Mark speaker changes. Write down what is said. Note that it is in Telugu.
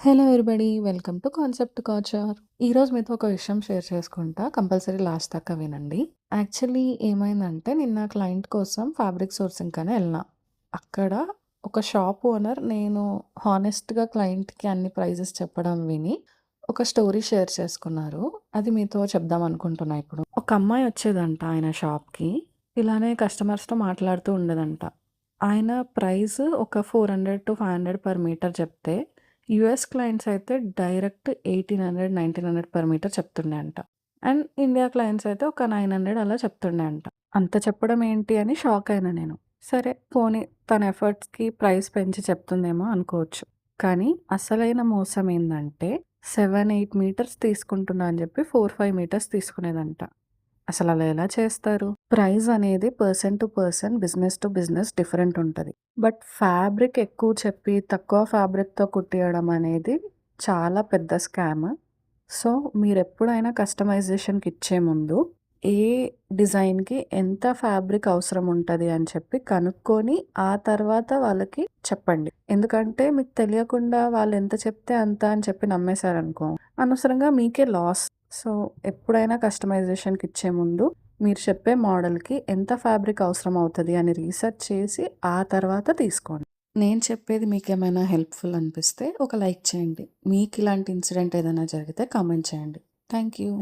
Speaker 1: Hello everybody. Welcome to concept culture. ఈరోజు మీతో ఒక విషయం షేర్ చేసుకుంటా. కంపల్సరీ లాస్ట్ దాకా వినండి. యాక్చువల్లీ ఏమైందంటే నిన్న క్లయింట్ కోసం ఫ్యాబ్రిక్ సోర్సింగ్‌కని ఎళ్ళినా. అక్కడ ఒక షాప్ ఓనర్ నేను హానెస్ట్‌గా క్లయింట్‌కి అన్ని ప్రైజెస్ చెప్పడం విని ఒక స్టోరీ షేర్ చేసుకున్నారు. అది మీతో చెప్దాం అనుకుంటున్నా ఇప్పుడు. ఒక అమ్మాయి వచ్చేదంట ఆయన షాప్‌కి. ఇలానే కస్టమర్స్‌తో మాట్లాడుతూ ఉండేదంట. ఆయన ప్రైస్ ఒక 400-500 పర్ మీటర్ చెప్తే యూఎస్ క్లయింట్స్ అయితే డైరెక్ట్ 1800, 1900 పర్ మీటర్ చెప్తుండే అంట. అండ్ ఇండియా క్లయింట్స్ అయితే ఒక 900 అలా చెప్తుండే అంట. అంత చెప్పడం ఏంటి అని షాక్ అయినా నేను. సరే పోనీ తన ఎఫర్ట్స్‌కి ప్రైస్ పెంచి చెప్తుందేమో అనుకోవచ్చు. కానీ అసలైన మోసం ఏందంటే 7, 8 మీటర్స్ తీసుకుంటున్నా అని చెప్పి 4, 5 మీటర్స్ తీసుకునేదంట. అసలలా ఎలా చేస్తారు? ప్రైస్ అనేది person to person, business to business different ఉంటది. బట్ ఫ్యాబ్రిక్ ఎక్కువ చెప్పి తక్కువ ఫ్యాబ్రిక్‌తో కుట్టియడం అనేది చాలా పెద్ద స్కామ్. సో, మీరెప్పుడైనా కస్టమైజేషన్‌కి ఇచ్చే ముందు ఏ డిజైన్‌కి ఎంత ఫ్యాబ్రిక్ అవసరం ఉంటది అని చెప్పి కనుక్కొని ఆ తర్వాత వాళ్ళకి చెప్పండి. ఎందుకంటే మీకు తెలియకుండా వాళ్ళు ఎంత చెప్తే అంత అని చెప్పి నమ్మేశారనుకో అనవసరంగా మీకే లాస్. సో, ఎప్పుడైనా కస్టమైజేషన్‌కి ఇచ్చే ముందు మీరు చెప్పే మోడల్‌కి ఎంత ఫ్యాబ్రిక్ అవసరం అవుతది అని రీసెర్చ్ చేసి ఆ తర్వాత తీసుకోండి. నేను చెప్పేది మీకేమైనా హెల్ప్‌ఫుల్ అనిపిస్తే ఒక లైక్ చేయండి. మీకు ఇలాంటి ఇన్సిడెంట్ ఏదైనా జరిగితే కామెంట్ చేయండి. Thank you.